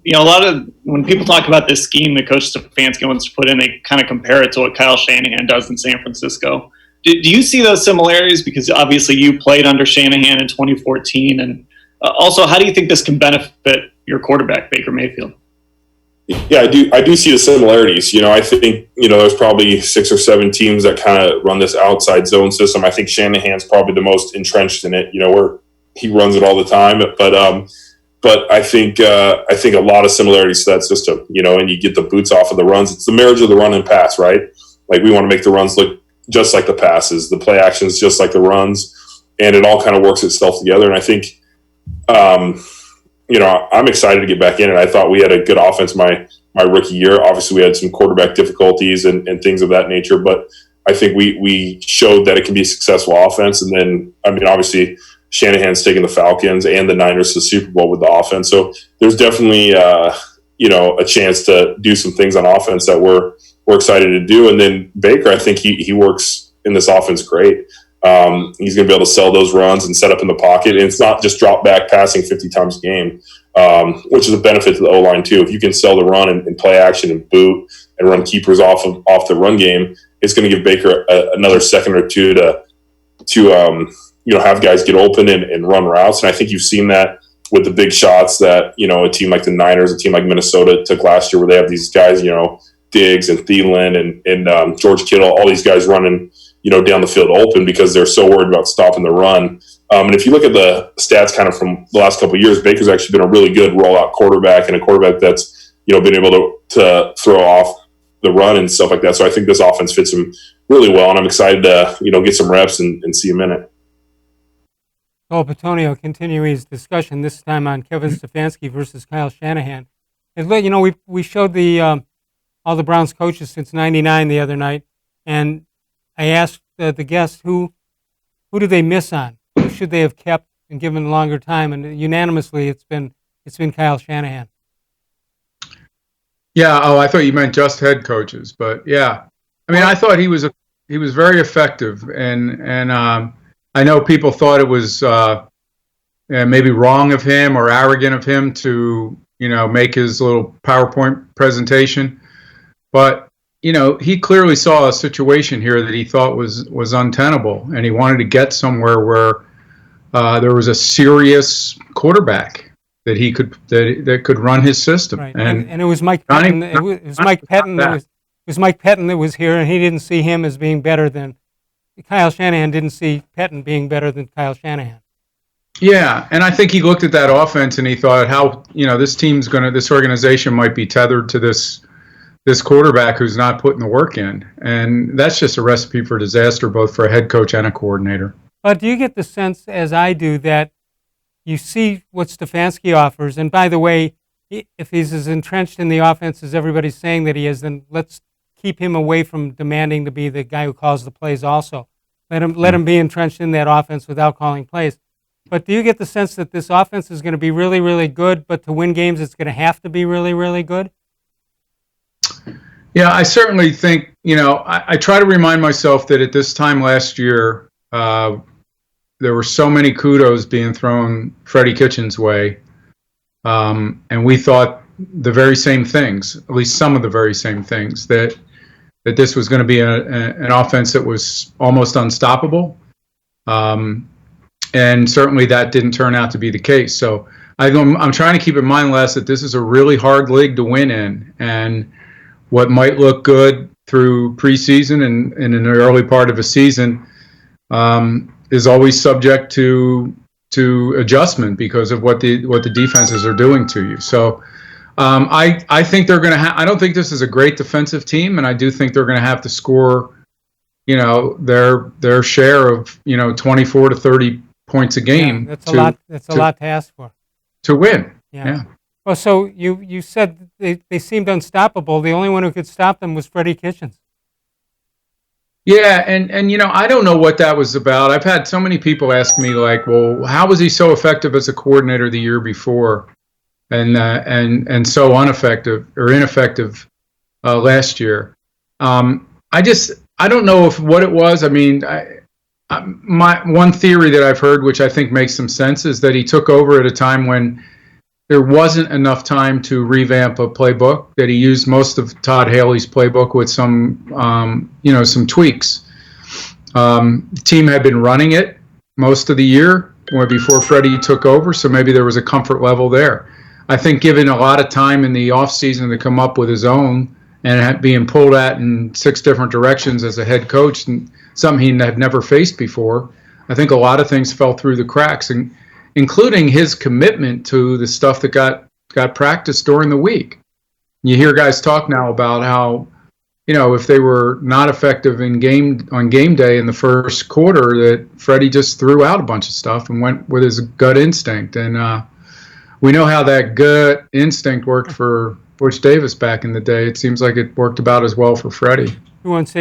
a lot of when people talk about this scheme that Coach Stefanski wants to put in, they kind of compare it to what Kyle Shanahan does in San Francisco. Do you see those similarities? Because obviously you played under Shanahan in 2014, and also, how do you think this can benefit your quarterback, Baker Mayfield? Yeah, I do see the similarities. I think, there's probably 6 or 7 teams that kind of run this outside zone system. I think Shanahan's probably the most entrenched in it, where he runs it all the time. But I think a lot of similarities to that system, and you get the boots off of the runs. It's the marriage of the run and pass, right? Like, we want to make the runs look just like the passes, the play actions just like the runs, and it all kind of works itself together. And I think, I'm excited to get back in it. I thought we had a good offense my rookie year. Obviously, we had some quarterback difficulties and things of that nature, but I think we showed that it can be a successful offense. And then, obviously, Shanahan's taken the Falcons and the Niners to the Super Bowl with the offense. So there's definitely, a chance to do some things on offense that we're excited to do. And then Baker, I think he works in this offense great. He's going to be able to sell those runs and set up in the pocket. And it's not just drop back passing 50 times a game, which is a benefit to the O-line too. If you can sell the run and play action and boot and run keepers off the run game, it's going to give Baker another second or two to have guys get open and run routes. And I think you've seen that with the big shots that, a team like the Niners, a team like Minnesota took last year, where they have these guys, Diggs and Thielen and George Kittle, all these guys running, down the field open because they're so worried about stopping the run. And if you look at the stats kind of from the last couple of years, Baker's actually been a really good rollout quarterback and a quarterback that's, been able to throw off the run and stuff like that. So I think this offense fits him really well, and I'm excited to, get some reps and see him in it. Joel Bitonio continuing his discussion, this time on Kevin Stefanski versus Kyle Shanahan. And, we showed all the Browns coaches since '99 the other night, and I asked the guests who do they miss on? Who should they have kept and given longer time? And unanimously, it's been Kyle Shanahan. Yeah. Oh, I thought you meant just head coaches, but yeah. I thought he was very effective, and I know people thought it was maybe wrong of him or arrogant of him to make his little PowerPoint presentation, but he clearly saw a situation here that he thought was untenable, and he wanted to get somewhere where there was a serious quarterback that he could that could run his system. Right. And it was Mike Pettin. It was Mike Pettin that was here, and he didn't see him as being better than Kyle Shanahan. Didn't see Pettin being better than Kyle Shanahan. Yeah, and I think he looked at that offense and he thought, how this organization might be tethered to this quarterback who's not putting the work in, and that's just a recipe for disaster, both for a head coach and a coordinator. But do you get the sense, as I do, that you see what Stefanski offers, and by the way, if he's as entrenched in the offense as everybody's saying that he is, then let's keep him away from demanding to be the guy who calls the plays also. Let him be entrenched in that offense without calling plays. But do you get the sense that this offense is going to be really, really good, but to win games it's going to have to be really, really good? Yeah, I certainly think, I try to remind myself that at this time last year, there were so many kudos being thrown Freddie Kitchens' way, and we thought the very same things, at least some of the very same things, that this was going to be an offense that was almost unstoppable, and certainly that didn't turn out to be the case. So I'm trying to keep in mind, Les, that this is a really hard league to win in, and what might look good through preseason and in the early part of a season is always subject to adjustment because of what the defenses are doing to you. So I think they're going to I don't think this is a great defensive team, and I do think they're going to have to score, their share of 24 to 30 points a game. Yeah, that's a lot to ask for to win. Yeah. Well, so you said they seemed unstoppable. The only one who could stop them was Freddie Kitchens. Yeah, and I don't know what that was about. I've had so many people ask me, like, well, how was he so effective as a coordinator the year before, and so ineffective last year? I don't know what it was. I mean, my one theory that I've heard, which I think makes some sense, is that he took over at a time when there wasn't enough time to revamp a playbook, that he used most of Todd Haley's playbook with some, some tweaks. The team had been running it most of the year before Freddie took over, so maybe there was a comfort level there. I think given a lot of time in the offseason to come up with his own and being pulled at in 6 different directions as a head coach, and something he had never faced before, I think a lot of things fell through the cracks, and including his commitment to the stuff that got practiced during the week. You hear guys talk now about how, if they were not effective on game day in the first quarter, that Freddie just threw out a bunch of stuff and went with his gut instinct. And we know how that gut instinct worked for Butch Davis back in the day. It seems like it worked about as well for Freddie. Who wants to